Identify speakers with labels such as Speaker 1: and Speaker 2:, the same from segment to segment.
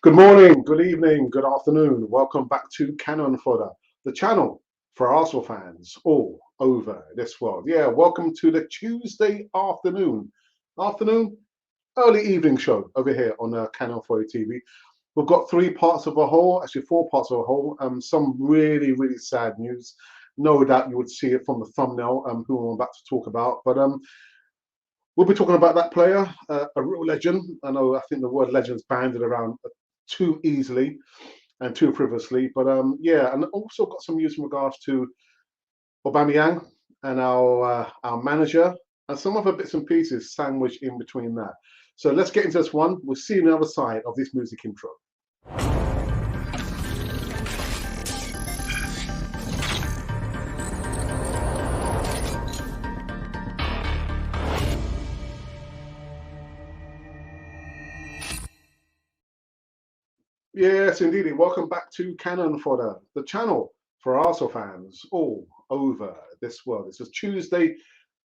Speaker 1: Good morning, good evening, good afternoon. Welcome back to Cannon Fodder, the channel for Arsenal fans all over this world. Yeah, welcome to the Tuesday afternoon, early evening show over here on Cannon Fodder TV. We've got three parts of a whole, actually four parts of a whole. Some really sad news. No doubt you would see it from the thumbnail, who I'm about to talk about. But we'll be talking about that player, a real legend. I think the word legend is banded around too easily and too frivolously. But yeah, and also got some news in regards to Aubameyang and our manager and some other bits and pieces sandwiched in between that. So let's get into this one. We'll see you on the other side of this music intro. Yes, indeed. Welcome back to Cannon Fodder, the channel for Arsenal fans all over this world. It's a Tuesday,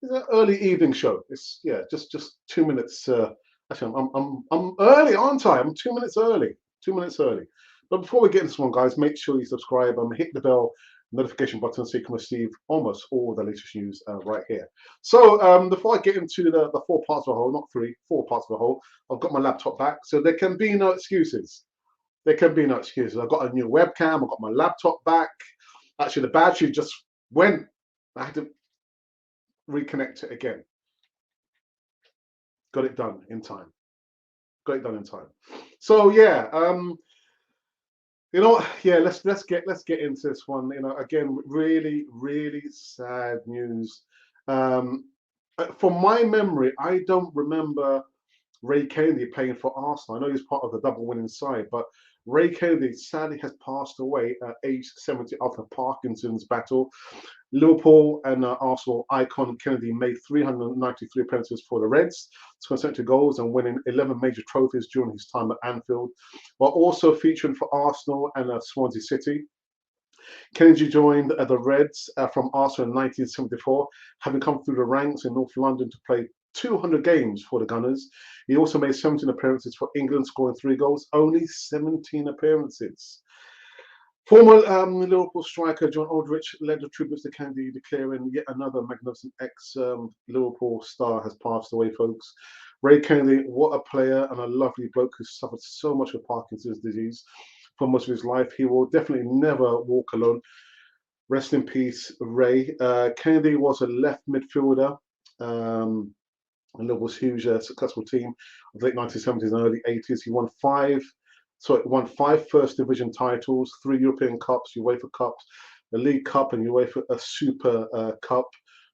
Speaker 1: it's an early evening show. It's just 2 minutes. Actually, I'm early, aren't I? I'm 2 minutes early. 2 minutes early. But before we get into this one, guys, make sure you subscribe and hit the bell notification button so you can receive almost all the latest news right here. So before I get into the four parts of the whole, not three, four parts of the whole, I've got my laptop back, so there can be no excuses. There can be no excuses. I've got a new webcam. I've got my laptop back. Actually, the battery just went. I had to reconnect it again. Got it done in time. Got it done in time. So yeah, yeah. Let's get into this one. Again, really sad news. Um, from my memory, I don't remember Ray Kennedy playing for Arsenal. I know he's part of the double winning side, but Ray Kennedy sadly has passed away at age 70 after Parkinson's battle. Liverpool and Arsenal icon Kennedy made 393 appearances for the Reds, 20 goals, and winning 11 major trophies during his time at Anfield, while also featuring for Arsenal and Swansea City. Kennedy joined the Reds from Arsenal in 1974, having come through the ranks in North London to play 200 games for the Gunners. He also made 17 appearances for England, scoring 3 goals, only 17 appearances. Former Liverpool striker John Aldrich led the tributes to Kennedy, declaring yet another magnificent ex-Liverpool star has passed away, folks. Ray Kennedy, what a player and a lovely bloke who suffered so much with Parkinson's disease for most of his life. He will definitely never walk alone. Rest in peace, Ray. Kennedy was a left midfielder. And Liverpool's huge successful team of the late 1970s and early 80s. He won five First Division titles, 3 European Cups, UEFA Cups, the League Cup, and UEFA Super Cup.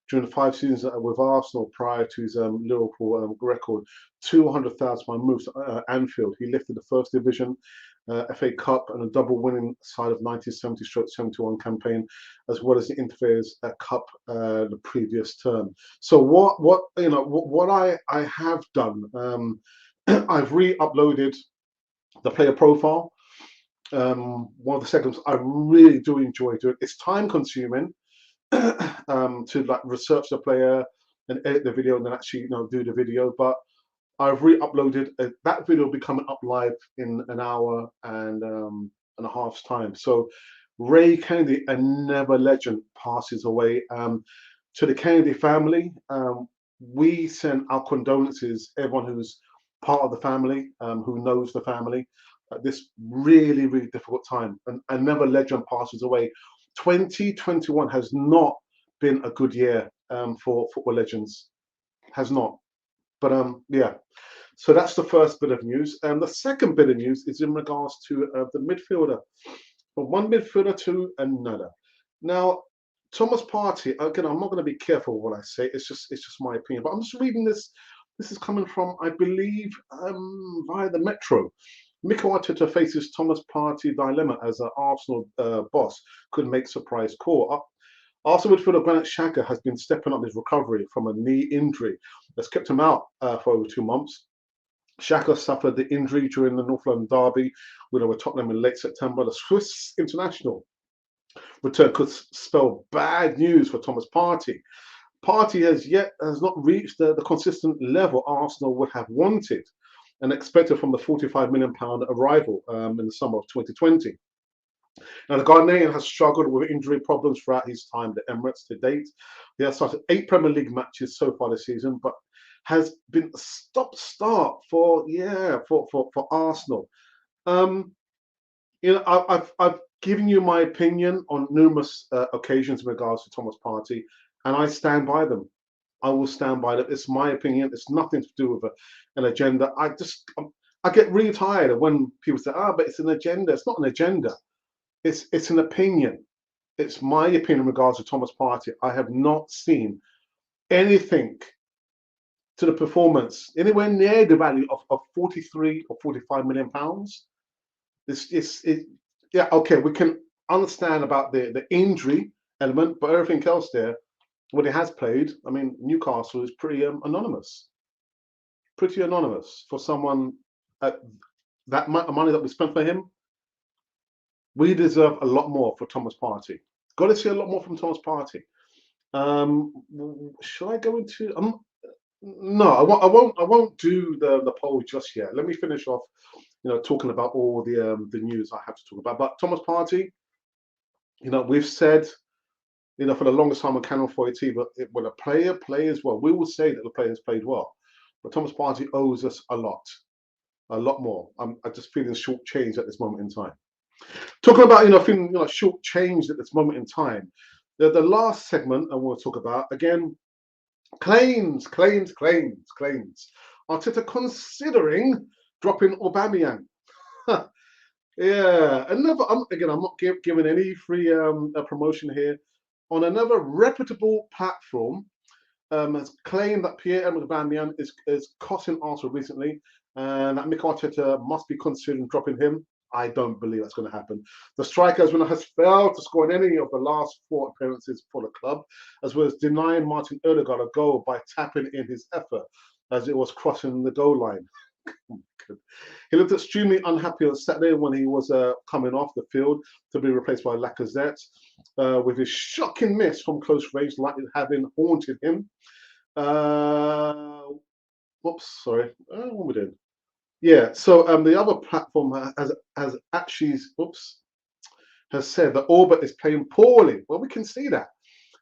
Speaker 1: During the 5 seasons with Arsenal prior to his Liverpool record, 200,000 moves to Anfield. He lifted the First Division, FA Cup, and a double winning side of 1970-71 campaign, as well as the Interfares Cup the previous term. So what I have done, I've re-uploaded the player profile. One of the segments I really do enjoy doing. It's time consuming to like research the player and edit the video and then actually do the video, but I've re-uploaded that video will be coming up live in an hour and a half's time. So Ray Kennedy, a never legend, passes away. To the Kennedy family, we send our condolences, everyone who's part of the family, who knows the family, at this really difficult time. And another legend passes away. 2021 has not been a good year for football legends. Has not. But yeah. So that's the first bit of news. And the second bit of news is in regards to the midfielder, from one midfielder to another. Now, Thomas Partey. Again, I'm not going to be careful what I say. It's just my opinion. But I'm just reading this. This is coming from, I believe, via the Metro. Mikel Arteta faces Thomas Partey dilemma as an Arsenal boss could make surprise call. Arsenal midfielder Granit Xhaka has been stepping up his recovery from a knee injury that's kept him out for over 2 months. Xhaka suffered the injury during the North London derby with Tottenham in late September. The Swiss international return could spell bad news for Thomas Partey. Partey has not reached the consistent level Arsenal would have wanted. and expected from the £45 million arrival in the summer of 2020. Now, the Ghanaian has struggled with injury problems throughout his time at the Emirates to date. He has started 8 Premier League matches so far this season, but has been a stop-start for Arsenal. Um, I've given you my opinion on numerous occasions in regards to Thomas Partey, and I stand by them. I will stand by that. It's my opinion. It's nothing to do with an agenda. I get really tired of when people say, but it's an agenda." It's not an agenda. It's an opinion. It's my opinion in regards to Thomas Partey. I have not seen anything to the performance anywhere near the value of 43 or 45 million pounds. Yeah, okay, we can understand about the injury element, but everything else there, when he has played, I mean, Newcastle is pretty anonymous. Pretty anonymous for someone at that amount of money that we spent for him. We deserve a lot more for Thomas Partey. Got to see a lot more from Thomas Partey. Should I go into? No, I won't do the poll just yet. Let me finish off, talking about all the news I have to talk about. But Thomas Partey, we've said, for the longest time on Channel 40, but when a player plays well, we will say that the player has played well. But Thomas Partey owes us a lot more. I'm just feeling shortchanged at this moment in time. Talking about feeling shortchanged at this moment in time. The last segment I want to talk about again. Claims. Arteta considering dropping Aubameyang. Yeah, another. I'm not giving any free promotion here. On another reputable platform, has claimed that Pierre-Emerick Aubameyang is costing Arsenal recently, and that Mikel Arteta must be considering dropping him. I don't believe that's going to happen. The striker has failed to score in any of the last 4 appearances for the club, as well as denying Martin Odegaard a goal by tapping in his effort as it was crossing the goal line. He looked extremely unhappy on Saturday when he was coming off the field to be replaced by Lacazette, with his shocking miss from close range likely having haunted him. Whoops, sorry. What are we doing? Yeah, so the other platform has actually, has said that Orbit is playing poorly. Well, we can see that.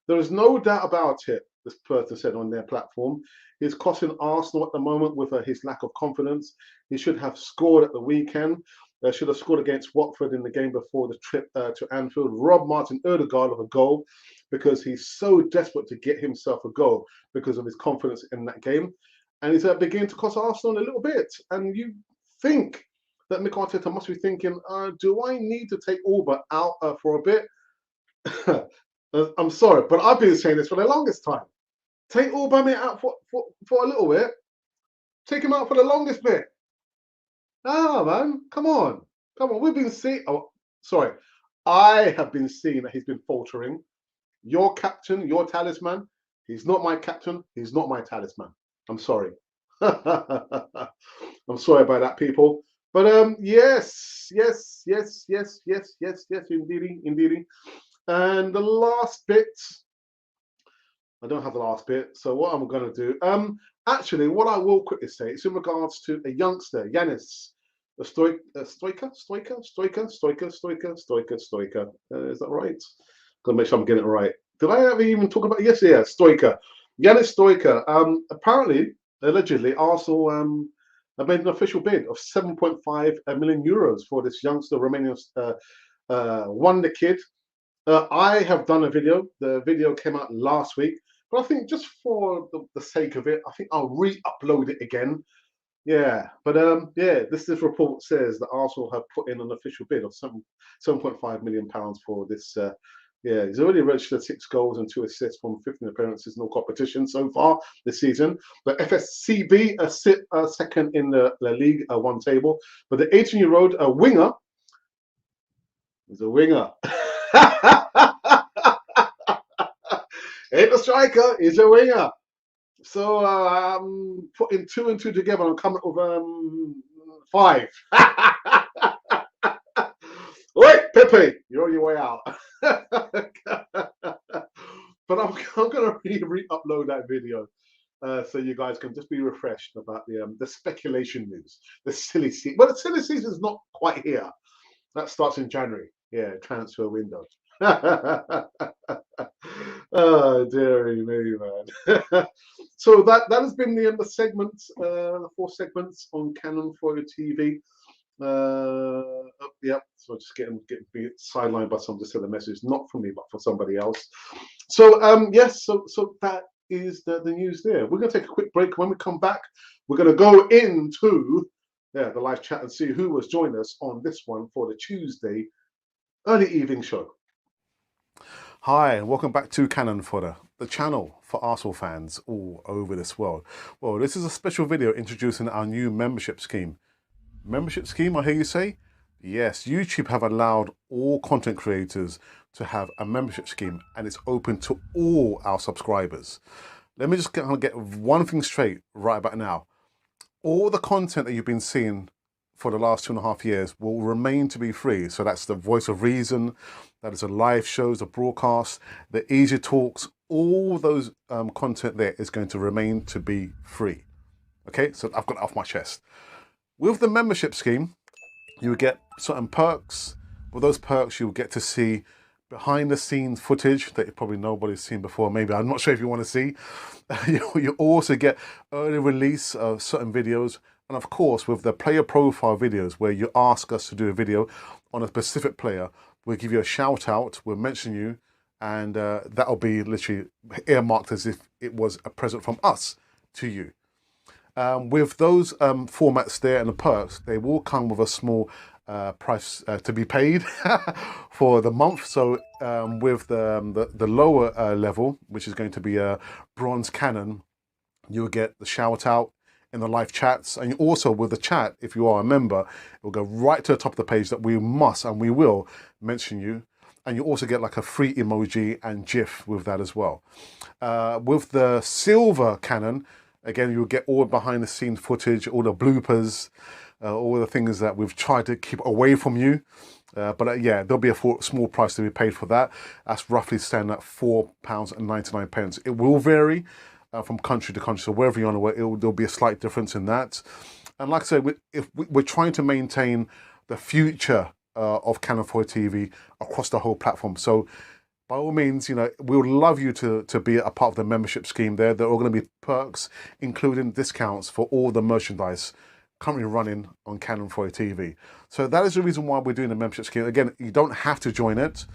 Speaker 1: There is no doubt about it, this person said on their platform. He's costing Arsenal at the moment with his lack of confidence. He should have scored at the weekend. Should have scored against Watford in the game before the trip to Anfield. Rob Martin Odegaard of a goal because he's so desperate to get himself a goal because of his confidence in that game. And he's beginning to cost Arsenal a little bit. And you think that Mikel Arteta must be thinking, do I need to take Auba out for a bit? I'm sorry, but I've been saying this for the longest time. Take Aubameyang out for a little bit. Take him out for the longest bit. Man, come on. We've been seeing. Oh, sorry, I have been seeing that he's been faltering. Your captain, your talisman. He's not my captain. He's not my talisman. I'm sorry. I'm sorry about that, people. But yes, indeedy. And the last bit, I don't have the last bit. So what I'm going to do, actually, what I will quickly say is in regards to a youngster, Yanis, Stoica. Is that right? Gotta make sure I'm getting it right. Did I ever even talk about? Yes, yeah, Stoica. Yanis Stoica. Apparently, allegedly, Arsenal have made an official bid of 7.5 million euros for this youngster, Romanian wonder kid. I have done a video. The video came out last week, but I think just for the sake of it, I think I'll re-upload it again. Yeah, but this report says that Arsenal have put in an official bid of 7.5 million pounds for this. He's already registered 6 goals and 2 assists from 15 appearances in all competitions so far this season. But FSCB sit second in the League One table. But the 18-year-old winger is a winger. Ain't a striker, he's a winger. So I'm putting 2 and 2 together and coming up with 5. Wait, Pepe, you're on your way out. But I'm going to re-upload that video. so you guys can just be refreshed about the speculation news, the silly season. Well, the silly season is not quite here. That starts in January. Yeah, transfer window. Oh, dearie me, man. So that has been the segments, the 4 segments on Canon 4 TV. Yep. So just getting sidelined by some just sent a message, not for me, but for somebody else. So yes, so that is the news there. We're gonna take a quick break. When we come back, we're gonna go into the live chat and see who was joining us on this one for the Tuesday early evening show.
Speaker 2: Hi, and welcome back to Cannon Fodder, the channel for Arsenal fans all over this world. Well, this is a special video introducing our new membership scheme. Membership scheme, I hear you say? Yes, YouTube have allowed all content creators to have a membership scheme, and it's open to all our subscribers. Let me just get one thing straight right about now. All the content that you've been seeing for the last 2.5 years will remain to be free. So that's the Voice of Reason, that is the live shows, the broadcasts, the easy talks, all those content there is going to remain to be free. Okay, so I've got it off my chest. With the membership scheme, you get certain perks. With those perks, you'll get to see behind the scenes footage that probably nobody's seen before. Maybe, I'm not sure if you want to see. You also get early release of certain videos. And of course, with the player profile videos, where you ask us to do a video on a specific player, we'll give you a shout out, we'll mention you, and that'll be literally earmarked as if it was a present from us to you. With those formats there and the perks, they will come with a small price to be paid for the month. So with the lower level, which is going to be a bronze Canon, you'll get the shout out in the live chats, and also with the chat, if you are a member, it will go right to the top of the page that we must and we will mention you. And you also get like a free emoji and GIF with that as well. With the silver Canon, again, you'll get all behind the scenes footage, all the bloopers, all the things that we've tried to keep away from you. But yeah, there'll be a small price to be paid for that. That's roughly standing at £4.99. It will vary from country to country. So wherever you're on the way, there'll be a slight difference in that. And like I said, we're trying to maintain the future of Canon 4 TV across the whole platform. So by all means, you know, we would love you to be a part of the membership scheme there. There are going to be perks, including discounts for all the merchandise currently running on Canon 4 TV. So that is the reason why we're doing the membership scheme. Again, you don't have to join it.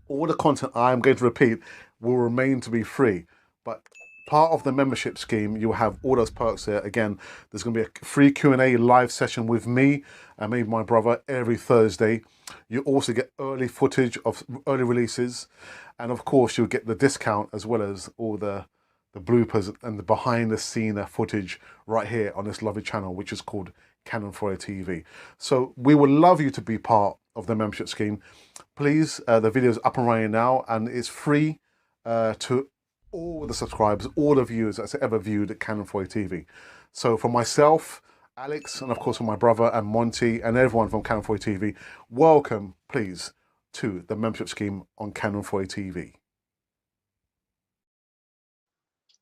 Speaker 2: All the content I'm going to repeat will remain to be free. But part of the membership scheme, you'll have all those perks there. Again, there's going to be a free Q&A live session with me and maybe my brother every Thursday. You also get early footage of early releases. And of course, you'll get the discount as well as all the bloopers and the behind the scene footage right here on this lovely channel, which is called Canon 4 TV. So we would love you to be part of the membership scheme. Please, the video is up and running now, and it's free to all the subscribers, all the viewers that's ever viewed Canon 4 TV. So for myself, Alex, and of course for my brother and Monty and everyone from Canon 4 TV, welcome, please, to the membership scheme on Canon 4 TV.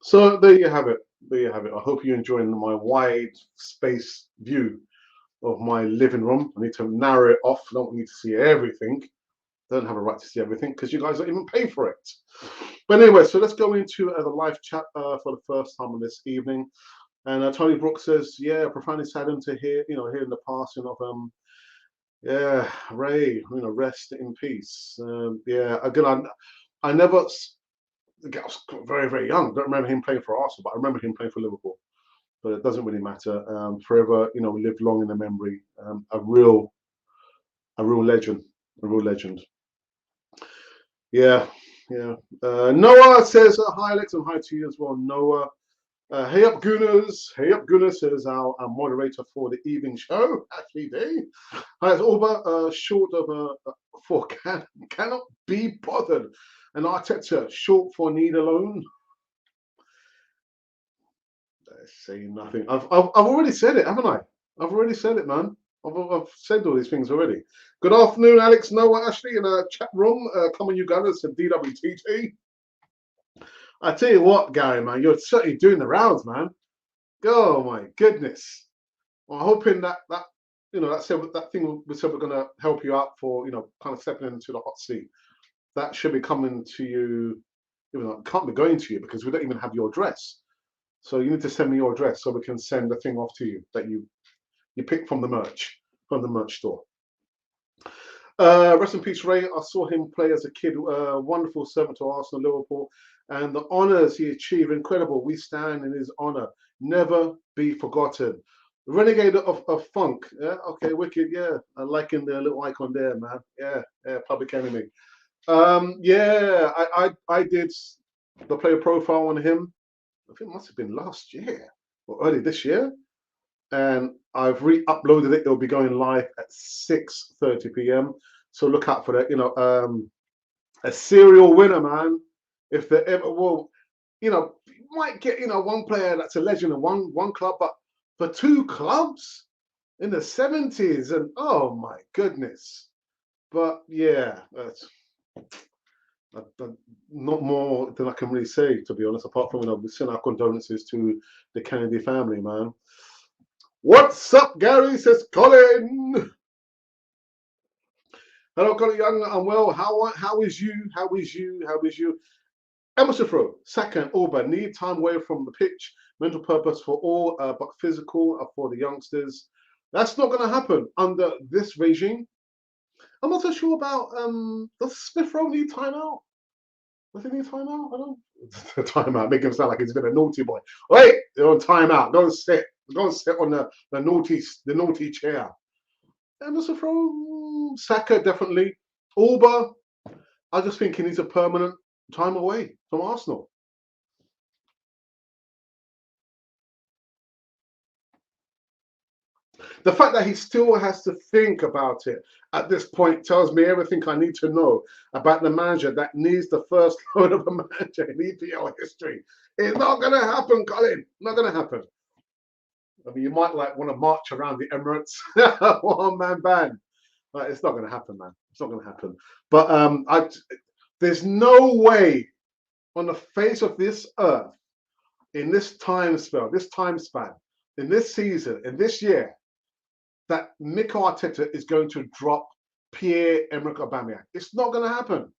Speaker 1: So there you have it. There you have it. I hope you're enjoying my wide space view of my living room. I need to narrow it off. I don't need to see everything. Don't have a right to see everything because you guys don't even pay for it. But anyway, so let's go into the live chat for the first time on this evening. And Tony Brooks says, "Yeah, profoundly saddened to hear, hearing the passing of Ray. Rest in peace." Yeah, again, I never. I was very, very young. I don't remember him playing for Arsenal, but I remember him playing for Liverpool. But it doesn't really matter. Forever, we live long in the memory. A real legend. A real legend. Yeah, yeah. Noah says, "Hi, Alex, and hi to you as well, Noah." Hey up, Gunners. Hey up, Gunners says our moderator for the evening show, Ashley D. Hi, it's Alba. Short of for cannot be bothered. And Arteta, short for need alone. Say nothing. I've already said it, haven't I? I've already said it, man. I've said all these things already. Good afternoon, Alex, Noah, Ashley, in a chat room. Come on, you guys, to DWTT. I tell you what, Gary, man, you're certainly doing the rounds, man. Oh my goodness. Well, I'm hoping that that thing we said we're gonna help you out for, kind of stepping into the hot seat. That should be coming to you, even though it can't be going to you because we don't even have your address. So you need to send me your address so we can send the thing off to you that you picked from the merch store. Rest in peace, Ray. I saw him play as a kid. Wonderful servant to Arsenal, Liverpool, and the honours he achieved, incredible. We stand in his honour. Never be forgotten. Renegade of Funk. Yeah, okay, wicked. Yeah, I liking the little icon there, man. Yeah, yeah, Public Enemy. Yeah, I did the player profile on him. I think it must have been last year or early this year, and I've re-uploaded it. It'll be going live at 6:30 p.m. So look out for that. A serial winner, man. If there ever will, you might get one player that's a legend in one club, but for two clubs in the 70s, and oh my goodness. But yeah, that's not more than I can really say, to be honest. Apart from we send our condolences to the Kennedy family, man. What's up, Gary? Says Colin. Hello, Colin Young. I'm well. How is you? How is you? How is you? Emerson Throw, Saka and Auba need time away from the pitch. Mental purpose for all, but physical for the youngsters. That's not going to happen under this regime. I'm not so sure about. Does Smith Rowe need timeout? Does he need timeout? I don't. Timeout. Make him sound like he's been a naughty boy. Wait, you're on timeout. Go and sit. Go and sit on the naughty chair. Emerson Throw, Saka definitely. Auba, I just think he needs a permanent time away from Arsenal. The fact that he still has to think about it at this point tells me everything I need to know about the manager that needs the first load of a manager in EPL history. It's not going to happen, Colin. Not going to happen. I mean, you might want to march around the Emirates, one-man band, but it's not going to happen, man. It's not going to happen. But there's no way on the face of this earth, in this time span, in this season, in this year, that Mikel Arteta is going to drop Pierre-Emerick Aubameyang. It's not going to happen.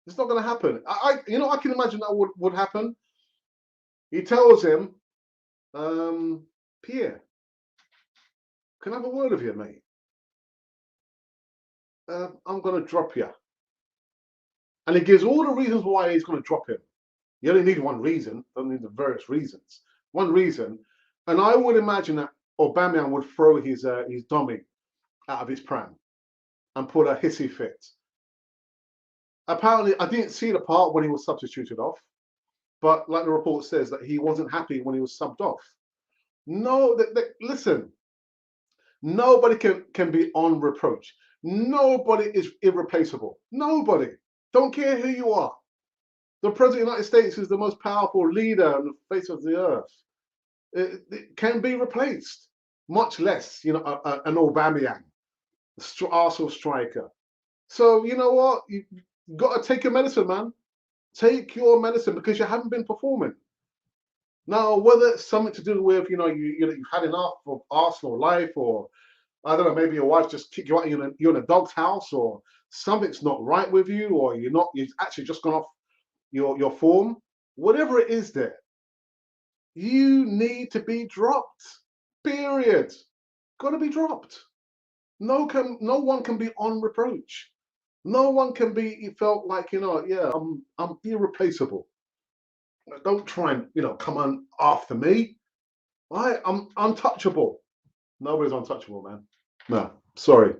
Speaker 1: It's not going to happen. I can imagine that would happen. He tells him, Pierre, can I have a word with you, mate? I'm going to drop you. And he gives all the reasons why he's going to drop him. You only need one reason, don't need the various reasons. One reason. And I would imagine that Aubameyang would throw his dummy out of his pram and put a hissy fit. Apparently, I didn't see the part when he was substituted off, but like the report says, that he wasn't happy when he was subbed off. No, listen, nobody can be on reproach. Nobody is irreplaceable. Nobody. Don't care who you are. The President of the United States is the most powerful leader on the face of the earth. It can be replaced, much less, an Aubameyang, Arsenal striker. So you know what? You got to take your medicine, man. Take your medicine because you haven't been performing. Now, whether it's something to do with you've had enough of Arsenal life, or I don't know, maybe your wife just kicked you out, you're in a dog's house, or something's not right with you, or you've actually just gone off your form. Whatever it is, there, you need to be dropped. Period. Got to be dropped. No one can be on reproach. No one can be felt like I'm irreplaceable. Don't try and come on after me. I'm untouchable. Nobody's untouchable, man. No, sorry.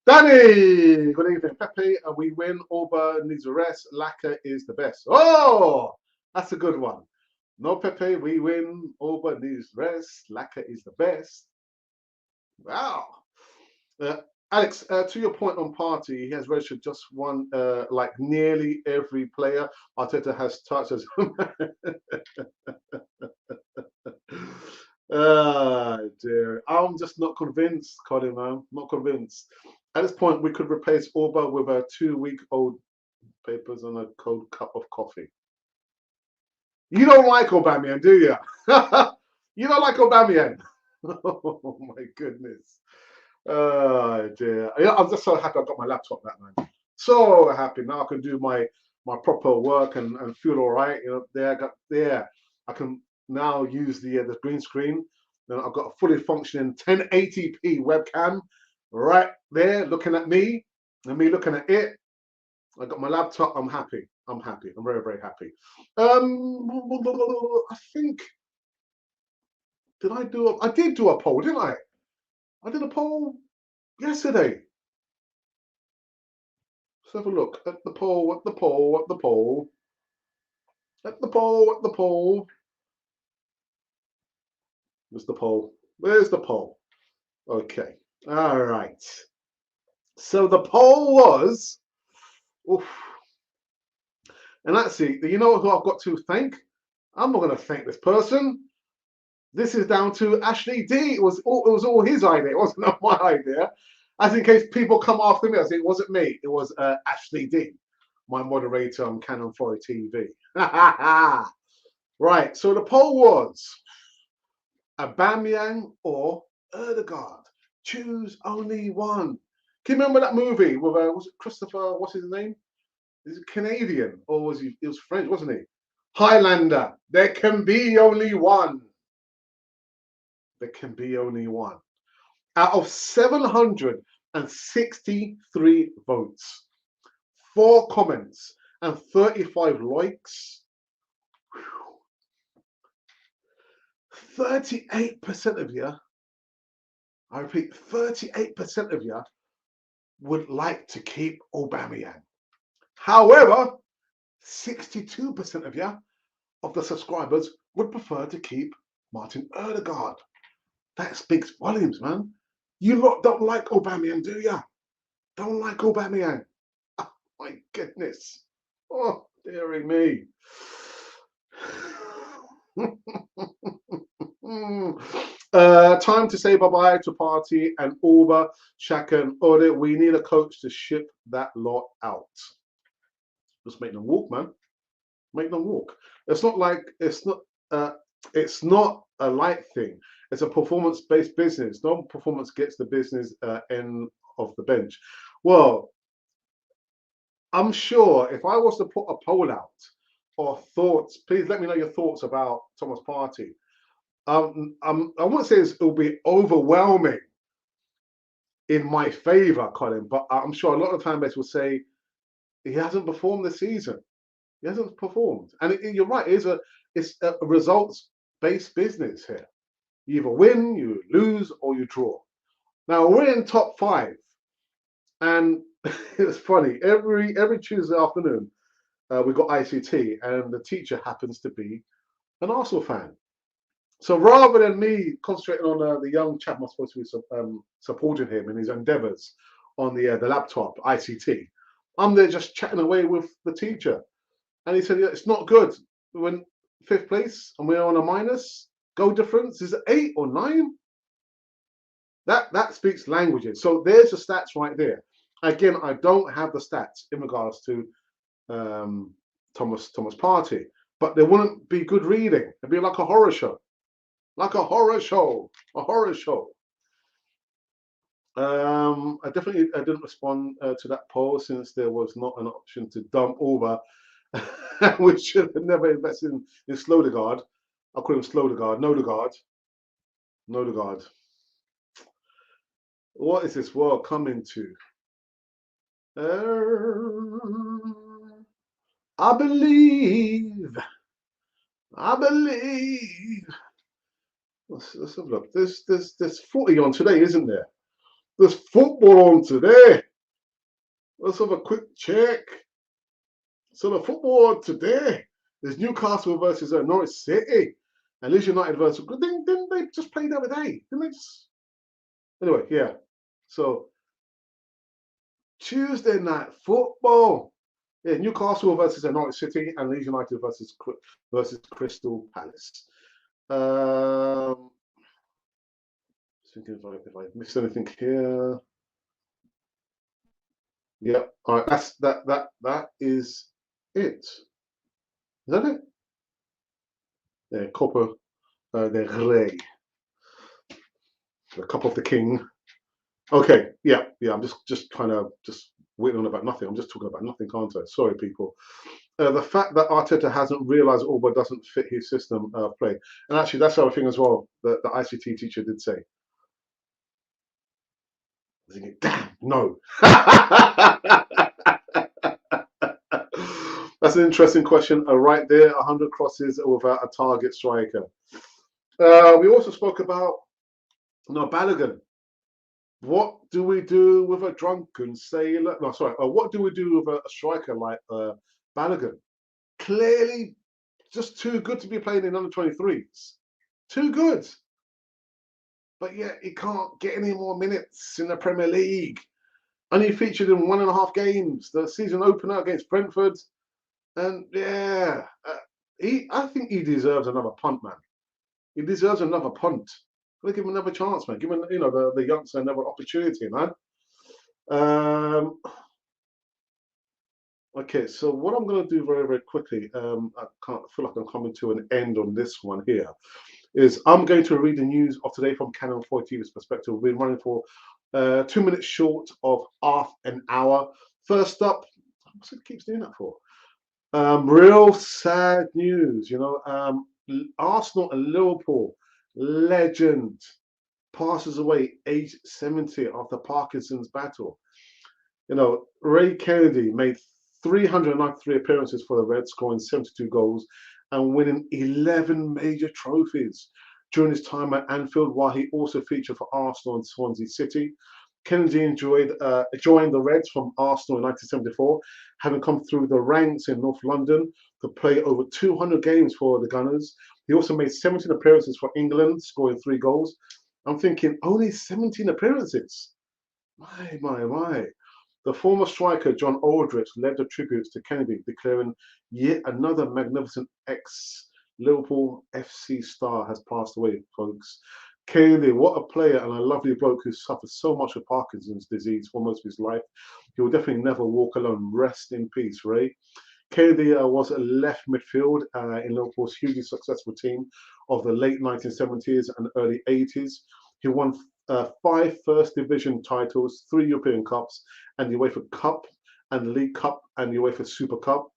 Speaker 1: Danny, good evening. Pepe, we win. Auba needs a rest. Laka is the best. Oh, that's a good one. No, Pepe, we win. Auba needs rest. Laka is the best. Wow. Alex, to your point on Party, he has registered just one, like nearly every player Arteta has touched as. Dear. I'm just not convinced, Colin, man. Not convinced. At this point, we could replace Auba with a 2-week-old papers and a cold cup of coffee. You don't like Aubameyang, do you? You don't like Aubameyang? Oh my goodness. Oh dear. Yeah, I'm just so happy I got my laptop back, man. So happy. Now I can do my proper work and feel all right. You know, there. I can now use the green screen. And I've got a fully functioning 1080p webcam right there looking at me and me looking at it. I got my laptop. I'm happy. I'm happy. I'm very, very happy. I think I did do a poll, didn't I? I did a poll yesterday. Let's have a look at the poll, at the poll, at the poll, at the poll, at the poll. Where's the poll? Where's the poll? Okay. All right. So the poll was, oof, and that's it. You know who I've got to thank? I'm not going to thank this person. This is down to Ashley D. It was all his idea. It wasn't my idea. As in case people come after me, I say it wasn't me. It was Ashley D, my moderator on Canon 4 TV. Right. So the poll was Aubameyang or Erdegaard. Choose only one. Can you remember that movie with was it Christopher? What's his name? Is it Canadian or was he? It was French, wasn't he? Highlander. There can be only one. There can be only one. Out of 763 votes, 4 comments, and 35 likes, 38% of you, I repeat, 38% of you would like to keep Aubameyang. However, 62% of you, of the subscribers, would prefer to keep Martin Odegaard. That speaks volumes, man. You lot don't like Aubameyang, do you? Don't like Aubameyang. Oh, my goodness. Oh, dearie me. Time to say bye-bye to Party and Auba, Shaka and Ode. We need a coach to ship that lot out. Just make them walk, man. Make them walk. It's not like it's not a light thing. It's a performance-based business. No performance gets the business end of the bench. Well, I'm sure if I was to put a poll out or thoughts, please let me know your thoughts about Thomas Partey. I wouldn't say it'll be overwhelming in my favour, Colin, but I'm sure a lot of the fan base will say he hasn't performed this season. He hasn't performed, and you're right. It's a results-based business here. You either win, you lose, or you draw. Now we're in top 5, and it's funny. Every Tuesday afternoon, we got ICT, and the teacher happens to be an Arsenal fan. So rather than me concentrating on the young chap I'm supposed to be supporting him in his endeavours on the laptop ICT, I'm there just chatting away with the teacher, and he said, yeah, it's not good. We went 5th place, and we're on a minus. Goal difference is 8 or 9. That speaks languages. So there's the stats right there. Again, I don't have the stats in regards to Thomas Partey, but they wouldn't be good reading. It'd be like a horror show. Like a horror show. A horror show. I didn't respond to that poll since there was not an option to dump over. We should have never invested in Slowdegaard. I call him Slowdegaard. Nodegaard. What is this world coming to? I believe. Let's have a look. There's footy on today, isn't there? There's football on today. Let's have a quick check. So the football on today, there's Newcastle versus Norwich City, and Leeds United versus. Didn't they just play the other day? Didn't they just? Anyway, yeah. So Tuesday night football. Yeah, Newcastle versus Norwich City and Leeds United versus Crystal Palace. Thinking if I missed anything here. Yeah. All right. That is it. Is that it? Yeah. Copper. The Rey. The cup of the king. Okay. Yeah. Yeah. I'm just kind of just waiting on about nothing. I'm just talking about nothing, can't I? Sorry, people. The fact that Arteta hasn't realised Auba doesn't fit his system of play, and actually that's the other thing as well. The ICT teacher did say. Thinking, damn, no. That's an interesting question. Right there, 100 crosses without a target striker. We also spoke about Balogun. What do we do with a drunken sailor? No, sorry. What do we do with a striker like Balogun? Clearly, just too good to be playing in under 23s. Too good. But yet, he can't get any more minutes in the Premier League. Only featured in 1.5 games. The season opener against Brentford. And yeah, I think he deserves another punt, man. He deserves another punt. Give him another chance, man. Give him, the youngster another opportunity, man. Okay, so what I'm going to do very, very quickly, I can't feel like I'm coming to an end on this one here, is I'm going to read the news of today from Canon 4 TV's perspective. We've been running for 2 minutes short of half an hour. First up, what's it keeps doing that for? Real sad news, Arsenal and Liverpool legend passes away age 70 after Parkinson's battle. Ray Kennedy made 393 appearances for the Reds, scoring 72 goals and winning 11 major trophies during his time at Anfield, while he also featured for Arsenal and Swansea City. Kennedy joined the Reds from Arsenal in 1974, having come through the ranks in North London to play over 200 games for the Gunners. He also made 17 appearances for England, scoring 3 goals. I'm thinking, only 17 appearances? My. The former striker John Aldrich led the tributes to Kennedy, declaring yet another magnificent ex-Liverpool FC star has passed away, folks. Kennedy, what a player and a lovely bloke who suffered so much of Parkinson's disease for most of his life. He will definitely never walk alone. Rest in peace, Ray. Kennedy was a left midfield in Liverpool's hugely successful team of the late 1970s and early 80s. He won 5 First Division titles, 3 European Cups, and the UEFA Cup, and the League Cup, and the UEFA Super Cup.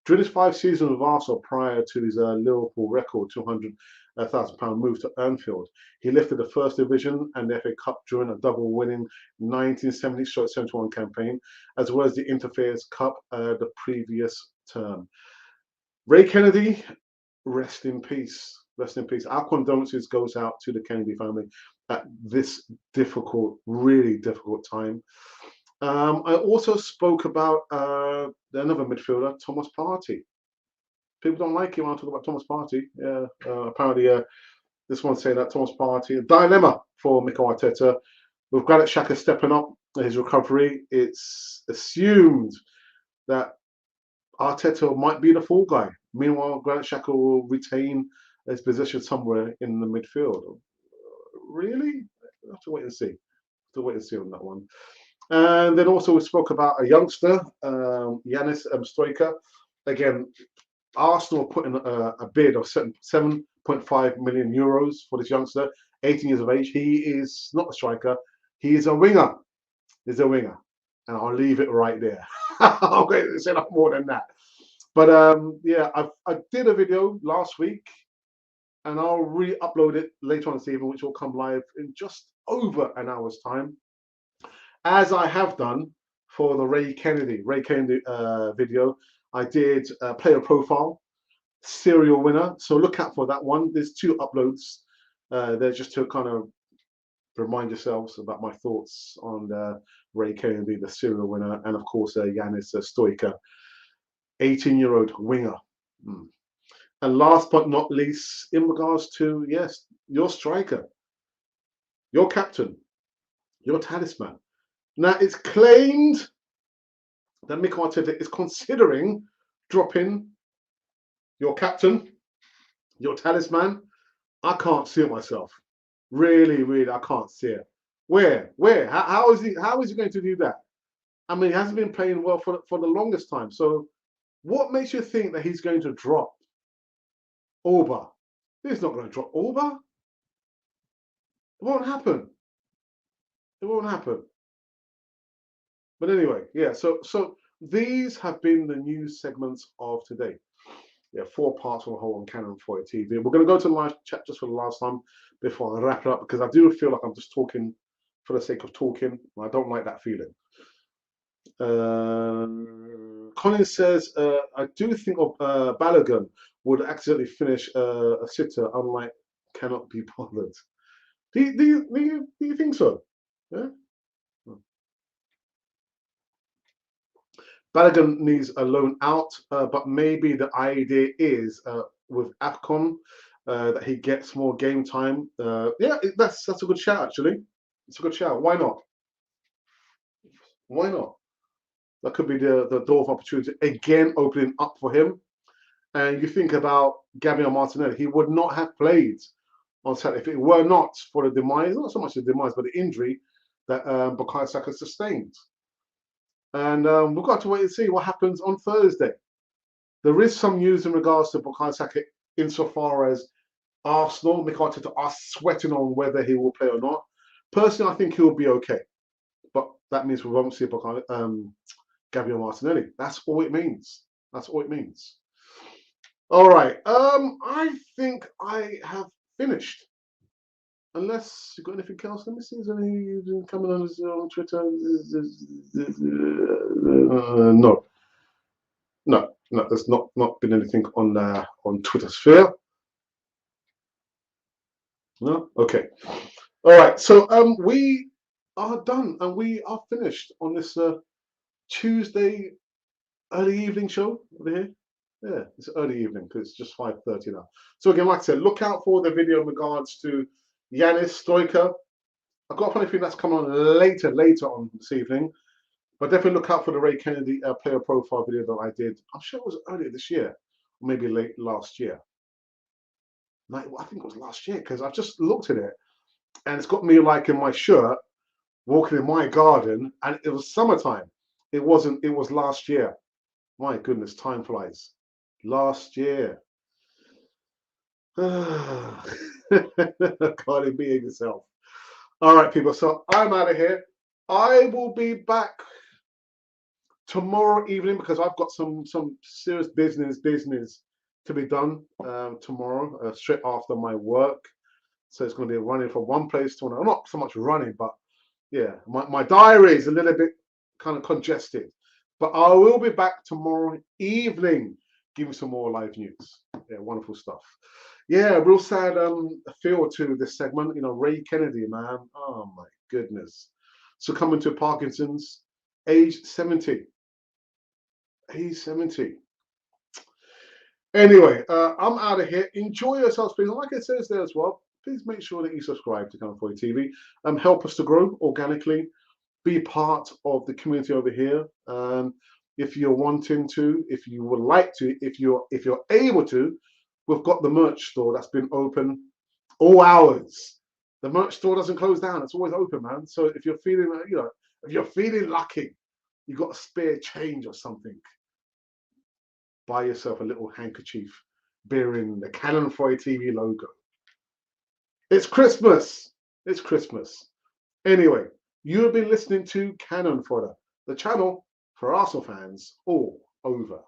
Speaker 1: During his 5 seasons with Arsenal prior to his Liverpool record £200,000 move to Anfield, he lifted the First Division and the FA Cup during a double winning 1970-71 campaign, as well as the Interfares Cup the previous term. Ray Kennedy, rest in peace. Rest in peace. Our condolences goes out to the Kennedy family at this difficult, really difficult time. I also spoke about another midfielder, Thomas Partey. People don't like him when I talk about Thomas Partey. Yeah, apparently this one's saying that Thomas Partey, a dilemma for Mikel Arteta. With Granit Xhaka stepping up his recovery, it's assumed that Arteta might be the fall guy. Meanwhile, Granit Xhaka will retain his position somewhere in the midfield. Really? We'll have to wait and see. On that one. And then also we spoke about a youngster, Yanis Stoica. Again, Arsenal put in a bid of 7.5 million euros for this youngster, 18 years of age. He is not a striker. He is a winger. He's a winger. And I'll leave it right there. I'm going to say nothing more than that. But yeah, I did a video last week, and I'll re-upload it later on this evening, which will come live in just over an hour's time, as I have done for the Ray Kennedy video. I did a player profile, serial winner. So look out for that one. There's 2 uploads. They're just to kind of remind yourselves about my thoughts on Ray Kennedy, the serial winner, and of course Yanis Stoica, 18-year-old winger. And last but not least, in regards to, yes, your striker, your captain, your talisman. Now, it's claimed that Mikel Arteta is considering dropping your captain, your talisman. I can't see it myself. Really, I can't see it. Where? How is he going to do that? I mean, he hasn't been playing well for the longest time. So what makes you think that he's going to drop Auba? He's not going to drop Auba. It won't happen. It won't happen. But anyway, yeah. So these have been the news segments of today. Yeah, 4 parts on the whole on Canon 40 TV. We're going to go to the live chat just for the last time before I wrap it up, because I do feel like I'm just talking for the sake of talking. And I don't like that feeling. Colin says, I do think of Balogun would accidentally finish a sitter, unlike cannot be bothered. Do you think so? Yeah. Balogun needs a loan out, but maybe the idea is with AFCON that he gets more game time. Yeah, that's a good shout actually. It's a good shout. Why not? Why not? That could be the door of opportunity again opening up for him. And you think about Gabriel Martinelli, he would not have played on Saturday if it were not for the demise, not so much the demise, but the injury that Bukayo Saka sustained. And we've got to wait and see what happens on Thursday. There is some news in regards to Bukayo Saka insofar as Arsenal, Mikel Arteta are sweating on whether he will play or not. Personally, I think he'll be okay. But that means we won't see Gabriel Martinelli. That's all it means. That's all it means. All right. I think I have finished. Unless you got anything else, let me see. Is there any coming on Twitter? No, no. There's not been anything on Twitter sphere. No. Okay. All right. So we are done and we are finished on this Tuesday early evening show over here. Yeah, it's early evening because it's just 5:30 now. So again, like I said, look out for the video in regards to Yanis Stoica. I've got a funny thing that's coming on later on this evening. But definitely look out for the Ray Kennedy player profile video that I did. I'm sure it was earlier this year, or maybe late last year. I think it was last year because I've just looked at it and it's got me like in my shirt, walking in my garden, and it was summertime. It wasn't, it was last year. My goodness, time flies. Last year. Can't even be yourself. All right, people. So I'm out of here. I will be back tomorrow evening because I've got some serious business to be done tomorrow, straight after my work. So it's going to be running from one place to another. Not so much running, but yeah, my diary is a little bit kind of congested. But I will be back tomorrow evening, giving some more live news. Yeah, wonderful stuff. Yeah, real sad feel to this segment. You know, Ray Kennedy, man. Oh my goodness. Succumbing to Parkinson's, age 70. Age 70. Anyway, I'm out of here. Enjoy yourselves, please. And like it says there as well, please make sure that you subscribe to Canon 40 TV. Help us to grow organically. Be part of the community over here. If you're wanting to, if you would like to, if you're able to, we've got the merch store that's been open all hours. The merch store doesn't close down; it's always open, man. So if you're feeling, if you're feeling lucky, you got a spare change or something, buy yourself a little handkerchief bearing the Canon 40 TV logo. It's Christmas. It's Christmas. Anyway, you have been listening to Canon Fodder, the channel for Arsenal fans all over